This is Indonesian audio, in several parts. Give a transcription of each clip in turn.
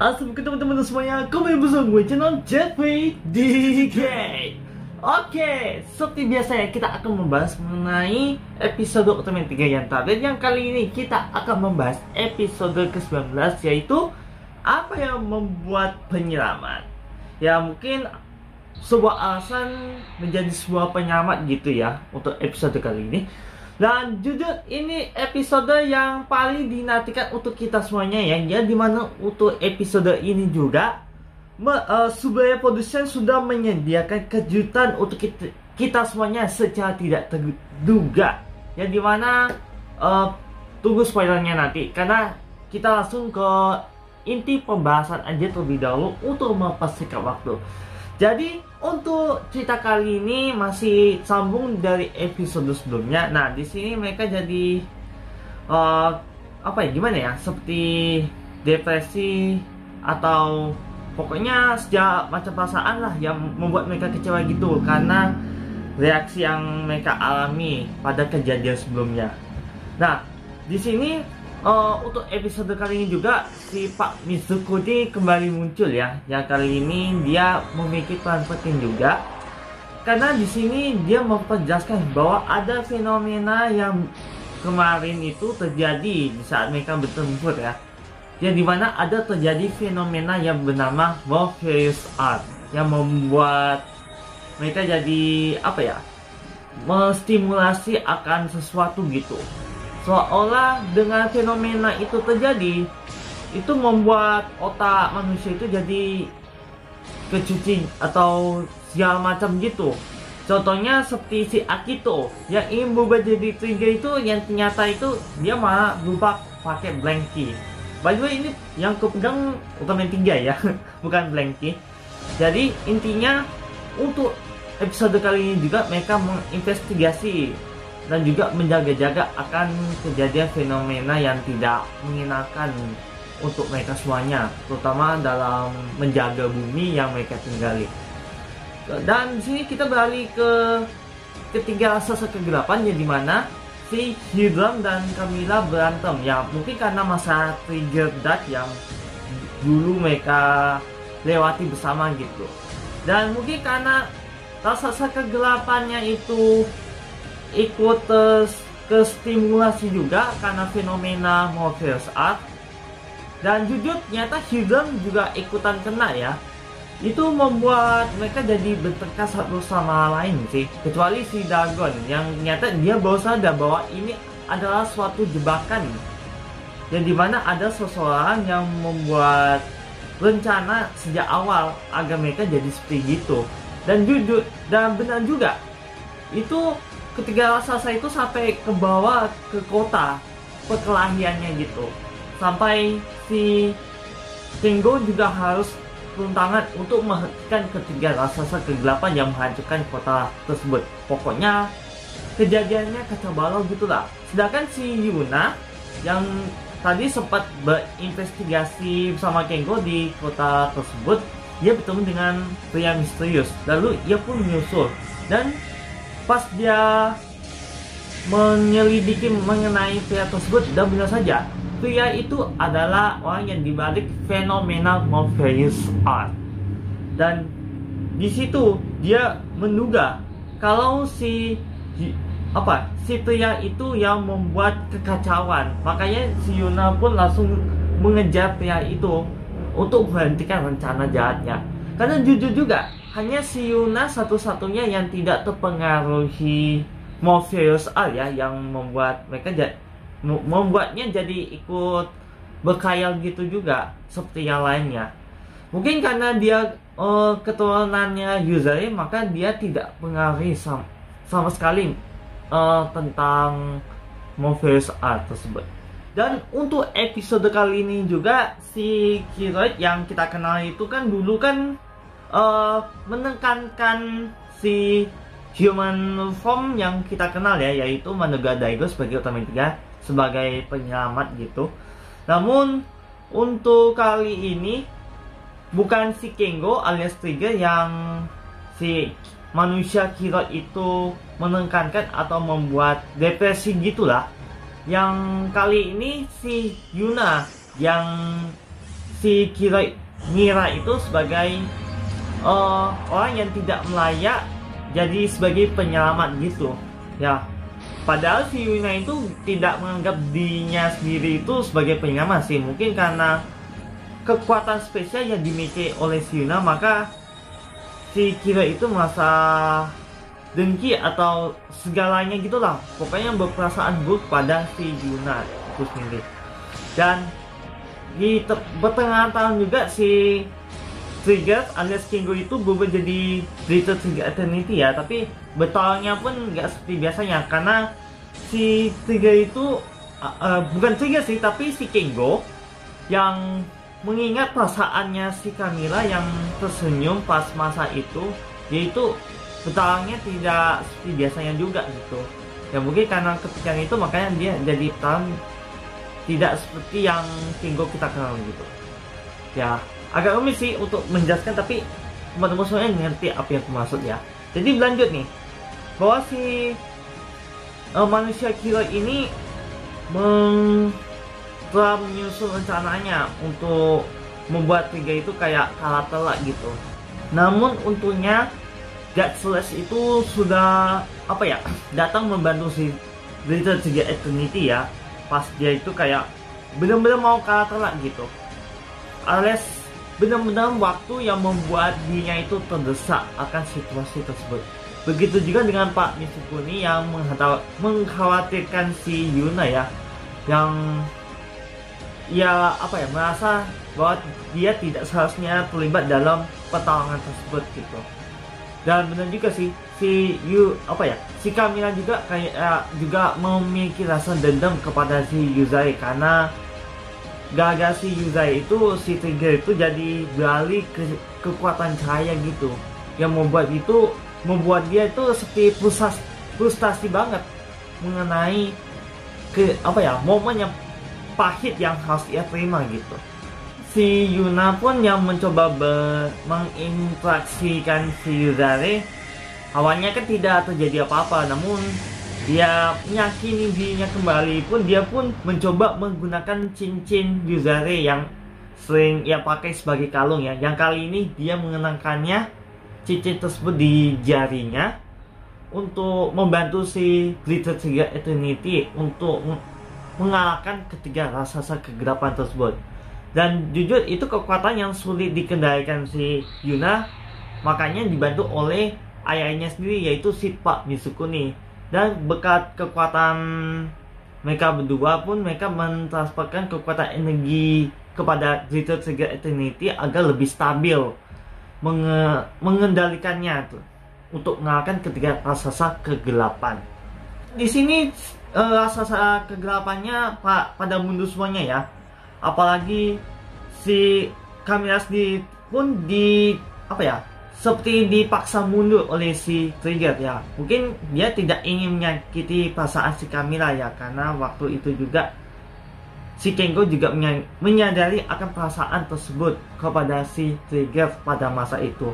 Assalamualaikum teman-teman semuanya, kembali bersama gue channel Jeffrey DK. Oke, seperti biasa ya, kita akan membahas mengenai episode Ultraman 3 yang terakhir. Yang kali ini kita akan membahas episode ke-19, yaitu apa yang membuat penyelamat. Ya mungkin sebuah alasan menjadi sebuah penyelamat gitu ya untuk episode kali ini. Dan jujur ini episode yang paling dinantikan untuk kita semuanya ya, dimana untuk episode ini juga Tsubaya Production sudah menyediakan kejutan untuk kita semuanya secara tidak terduga ya, dimana tunggu spoilernya nanti, karena kita langsung ke inti pembahasan aja terlebih dahulu untuk mempersingkat waktu. Jadi untuk cerita kali ini masih sambung dari episode sebelumnya. Nah di sini mereka jadi apa ya, gimana ya, seperti depresi atau pokoknya sejak macam perasaan lah yang membuat mereka kecewa gitu karena reaksi yang mereka alami pada kejadian sebelumnya. Nah di sini untuk episode kali ini juga si Pak Mizuku ini kembali muncul ya. Yang kali ini dia memiliki peran penting juga, karena di sini dia memperjelaskan bahwa ada fenomena yang kemarin itu terjadi di saat mereka bertempur ya. Yang dimana ada terjadi fenomena yang bernama Morpheus Art yang membuat mereka jadi apa ya, menstimulasi akan sesuatu gitu. Seolah dengan fenomena itu terjadi, itu membuat otak manusia itu jadi kecuci atau segala macam gitu. Contohnya seperti si Akito yang ingin berubah jadi Trigger itu, yang ternyata itu dia malah berubah pakai Blanky. By the way ini yang kepegang Ultraman 3 ya, bukan Blanky. Jadi intinya untuk episode kali ini juga mereka menginvestigasi dan juga menjaga-jaga akan kejadian fenomena yang tidak mengenakan untuk mereka semuanya, terutama dalam menjaga bumi yang mereka tinggali. Dan di sini kita beralih ke ketiga raksasa kegelapan, yang dimana si Hiram dan Camilla berantem ya, mungkin karena masa trigger dark yang dulu mereka lewati bersama gitu. Dan mungkin karena raksasa kegelapannya itu ikut kestimulasi juga karena fenomena Morpheus Art. Dan jujur ternyata Hiram juga ikutan kena ya. Itu membuat mereka jadi bertengkar satu sama lain sih, kecuali si Dagon yang ternyata dia baru sadar bahwa ini adalah suatu jebakan, yang dimana ada seseorang yang membuat rencana sejak awal agar mereka jadi seperti gitu. Dan jujur dan benar juga, itu ketiga raksasa itu sampai ke bawah ke kota perkelahiannya gitu, sampai si Kengo juga harus turun tangan untuk menghentikan ketiga raksasa kegelapan yang menghancurkan kota tersebut. Pokoknya kejadiannya kacau balau gitulah. Sedangkan si Yuna yang tadi sempat berinvestigasi bersama Kengo di kota tersebut, dia bertemu dengan pria misterius, lalu ia pun menyusul. Dan pas dia menyelidiki mengenai pria tersebut, dan benar saja pria itu adalah orang yang dibalik fenomena Morpheus Art. Dan di situ dia menduga kalau si pria itu yang membuat kekacauan. Makanya si Yuna pun langsung mengejar pria itu untuk menghentikan rencana jahatnya. Karena jujur juga hanya si Yuna satu-satunya yang tidak terpengaruhi Morpheus Art ya, yang membuat mereka membuatnya jadi ikut berkhayal gitu juga seperti yang lainnya. Mungkin karena dia keturunannya Yuzari, maka dia tidak pengaruhi sama sekali tentang Morpheus Art tersebut. Dan untuk episode kali ini juga si Kiroid yang kita kenal itu kan dulu kan menekankan si human form yang kita kenal ya, yaitu Manuga Daigo sebagai Ultraman 3 sebagai penyelamat gitu. Namun untuk kali ini bukan si Kengo alias Trigger yang si manusia Kiroid itu menekankan atau membuat depresi gitulah. Yang kali ini si Yuna yang si Mira itu sebagai orang yang tidak layak jadi sebagai penyelamat gitu ya. Padahal si Yuna itu tidak menganggap dirinya sendiri itu sebagai penyelamat sih. Mungkin karena kekuatan spesial yang dimiliki oleh si Yuna, maka si Kira itu merasa dengki atau segalanya gitulah. Pokoknya berperasaan buruk pada si Yuna itu sendiri. Dan di pertengahan tahun juga si Trigger alias Kingo itu berubah jadi Greater Trigger Eternity ya. Tapi bertolaknya pun nggak seperti biasanya, karena si Trigger itu bukan Trigger sih, tapi si Kingo yang mengingat perasaannya si Camilla yang tersenyum pas masa itu, yaitu bertolaknya tidak seperti biasanya juga gitu ya. Mungkin karena kepikiran itu makanya dia jadi tidak seperti yang Kingo kita kenal gitu ya. Agak rumit sih untuk menjelaskan, tapi teman-teman semuanya ngerti apa yang aku maksud ya. Jadi lanjut nih, bahwa si manusia killer ini telah menyusun rencananya untuk membuat Trigger itu kayak kalah telak gitu. Namun untungnya God Slash itu sudah datang membantu si Greater Trigger Eternity ya, pas dia itu kayak benar-benar mau kalah telak gitu, alias benar-benar waktu yang membuat dirinya itu terdesak akan situasi tersebut. Begitu juga dengan Pak Mitsukuni yang mengkhawatirkan si Yuna ya, yang merasa bahwa dia tidak seharusnya terlibat dalam pertarungan tersebut gitu. Dan benar juga sih si Camilla juga juga memiliki rasa dendam kepada si Yuzai, karena gara-gara si Yuzai itu si Trigger itu jadi beralih ke kekuatan cahaya gitu, yang membuat dia itu seperti frustasi banget mengenai momen yang pahit yang harus ia terima gitu. Si Yuna pun yang mencoba menginteraksikan si Yuzare, awalnya kan tidak terjadi apa-apa, namun dia meyakini dirinya kembali pun dia pun mencoba menggunakan cincin Yuzare yang sering ia pakai sebagai kalung ya. Yang kali ini dia mengenakannya cincin tersebut di jarinya untuk membantu si Greater Trigger Eternity untuk mengalahkan ketiga raksasa kegelapan tersebut. Dan jujur itu kekuatan yang sulit dikendalikan si Yuna, makanya dibantu oleh ayahnya sendiri yaitu si Pak Mitsukuni. Dan berkat kekuatan mereka berdua pun mereka mentransferkan kekuatan energi kepada Greater Trigger Eternity agar lebih stabil mengendalikannya tuh, untuk mengalahkan ketiga raksasa kegelapan. Di sini raksasa kegelapannya pada mundur semuanya ya. Apalagi si Camilla sendiri pun seperti dipaksa mundur oleh si Trigger ya. Mungkin dia tidak ingin menyakiti perasaan si Camilla ya, karena waktu itu juga si Kengo juga menyadari akan perasaan tersebut kepada si Trigger pada masa itu.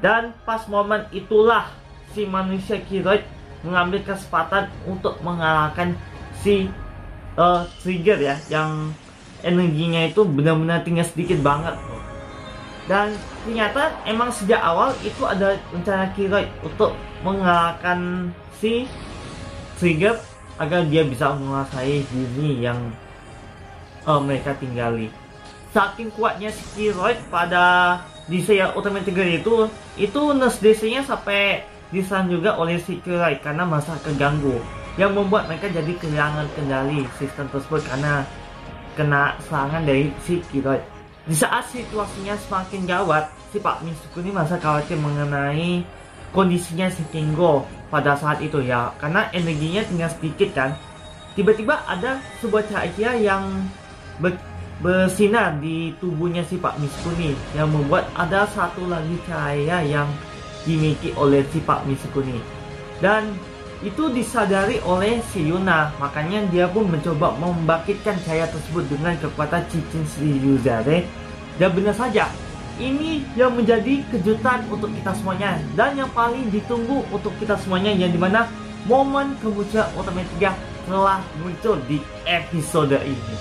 Dan pas momen itulah si manusia Kiroid mengambil kesempatan untuk mengalahkan si Trigger ya, yang energinya itu benar-benar tinggal sedikit banget. Dan ternyata emang sejak awal itu ada rencana Kiroid untuk mengalahkan si Trigger agar dia bisa menguasai bumi yang mereka tinggali. Saking kuatnya si Kiroid pada DC Ultimate Trigger itu nurse DC-nya sampai diserang juga oleh si Kiroid karena merasa keganggu, yang membuat mereka jadi kehilangan kendali sistem tersebut karena kena serangan dari si Kiroid. Di saat situasinya semakin gawat, si Pak Mitsukuni merasa khawatir mengenai kondisinya si Kengo pada saat itu ya, karena energinya tinggal sedikit kan. Tiba-tiba ada sebuah cahaya yang bersinar di tubuhnya si Pak Mitsukuni, yang membuat ada satu lagi cahaya yang dimiliki oleh si Pak Mitsukuni. Dan itu disadari oleh si Yuna, makanya dia pun mencoba membangkitkan cahaya tersebut dengan kekuatan cincin si Yuzare. Dan benar saja, ini yang menjadi kejutan untuk kita semuanya, dan yang paling ditunggu untuk kita semuanya, yang dimana momen kemunculan Ultimate 3 telah muncul di episode ini.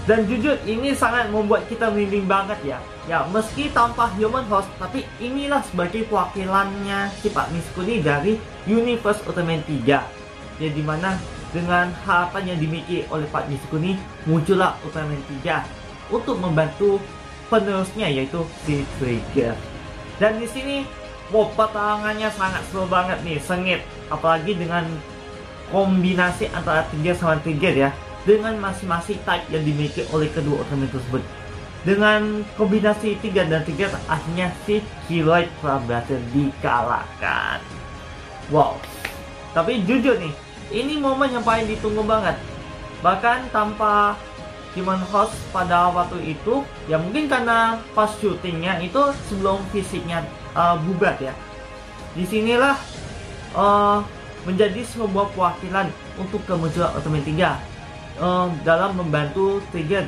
Dan jujur ini sangat membuat kita merinding banget ya. Ya meski tanpa human host, tapi inilah sebagai perwakilannya si Pak Mizukuni dari Universe Ultraman 3. Ya dimana dengan harapan yang dimiliki oleh Pak Mizukuni, muncullah Ultraman 3 untuk membantu penerusnya yaitu si Trigger. Dan di sini peperangannya sangat seru banget nih, sengit. Apalagi dengan kombinasi antara Trigger sama Trigger ya, dengan masing-masing type yang dimiliki oleh kedua Ultraman tersebut. Dengan kombinasi Trigger dan Trigger, akhirnya si Keloid telah berhasil dikalahkan. Wow. Tapi jujur nih, ini momen yang paling ditunggu banget. Bahkan tanpa human host pada waktu itu, ya mungkin karena pas syutingnya itu sebelum fisiknya bubar ya. Disinilah menjadi sebuah perwakilan untuk kemunculan Ultraman 3 dalam membantu Trigger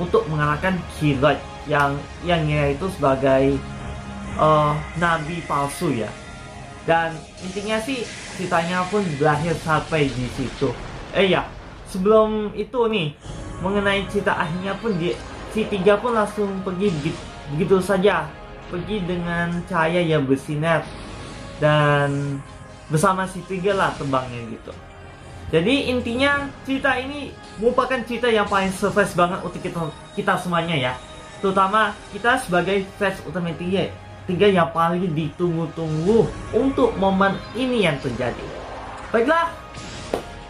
untuk mengalahkan Keloid yang yaitu sebagai nabi palsu ya. Dan intinya sih ceritanya pun berakhir sampai di situ. Ya, sebelum itu nih mengenai cerita akhirnya pun si Tiga pun langsung pergi begitu saja, pergi dengan cahaya yang bersinar dan bersama si Trigger lah terbangnya gitu. Jadi intinya cerita ini merupakan cerita yang paling surprise banget untuk kita semuanya ya. Terutama kita sebagai fans Ultraman 3 yang paling ditunggu-tunggu untuk momen ini yang terjadi. Baiklah,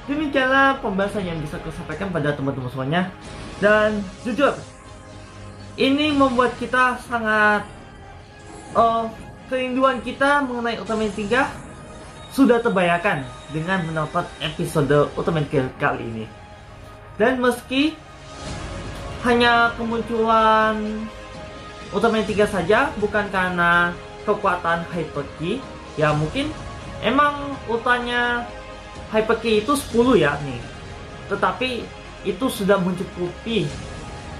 demikianlah pembahasan yang bisa saya sampaikan pada teman-teman semuanya. Dan jujur, ini membuat kita sangat kerinduan kita mengenai Ultraman 3 sudah terbayarkan dengan menonton episode Ultraman Kill kali ini. Dan meski hanya kemunculan Ultraman 3 saja, bukan karena kekuatan Hyper Ki, ya mungkin emang ultanya Hyper Ki itu 10 ya nih. Tetapi itu sudah mencukupi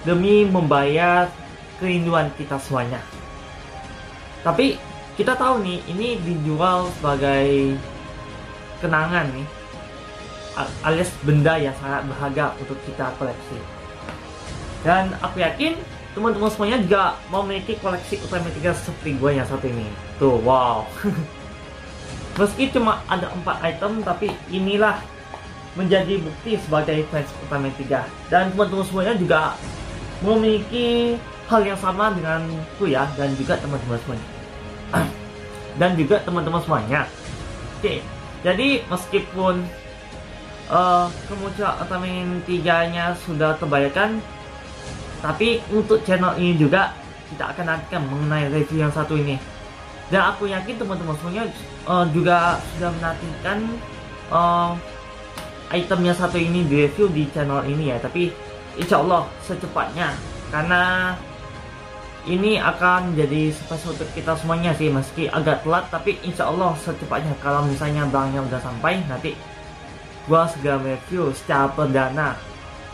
demi membayar kerinduan kita semuanya. Tapi kita tahu nih, ini dijual sebagai kenangan nih, alias benda yang sangat berharga untuk kita koleksi. Dan aku yakin teman-teman semuanya juga memiliki koleksi Ultraman 3 seperti gue yang satu ini. Tuh, wow. Meski cuma ada 4 item, tapi inilah menjadi bukti sebagai fans Ultraman 3. Dan teman-teman semuanya juga memiliki hal yang sama denganku ya, dan juga teman-teman semuanya. Dan juga teman-teman semuanya. Oke, jadi meskipun kemunculan Ultraman 3-nya sudah terbayarkan, tapi untuk channel ini juga kita akan nantikan mengenai review yang satu ini. Dan aku yakin teman-teman semuanya juga sudah menantikan item yang satu ini di review di channel ini ya. Tapi insya Allah secepatnya, karena ini akan jadi surprise untuk kita semuanya sih, meski agak telat, tapi insya Allah secepatnya. Kalau misalnya barangnya udah sampai, nanti gua segera review secara perdana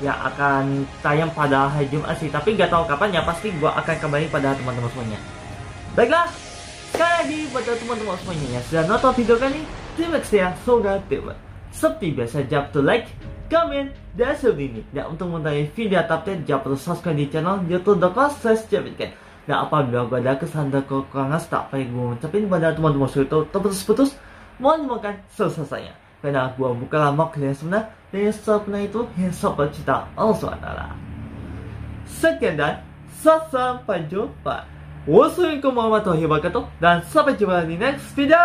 yang akan tayang pada hari Jumat sih, tapi gak tahu kapan ya, pasti gua akan kembali pada teman-teman semuanya. Baiklah, sekali lagi pada teman-teman semuanya yang sudah nonton video kali ini, terima kasih ya, semoga terima. Seperti biasa, jangan lupa like, komen, dan share ini. Dan untuk mengetahui video update, jangan lupa subscribe di channel youtube.com/jepitkan. Dan apabila gue ada kesalahan dan kekurangan, tak payah gue ngucapin pada teman-teman semuanya itu terputus-putus, mohon dimakan selesainya. Karena gue bukanlah makhluk yang sebenar, dan yang sebenar itu yang sobat cinta Allah SWT. Sekian dan sampai jumpa. Wassalamualaikum warahmatullahi wabarakatuh, dan sampai jumpa di next video.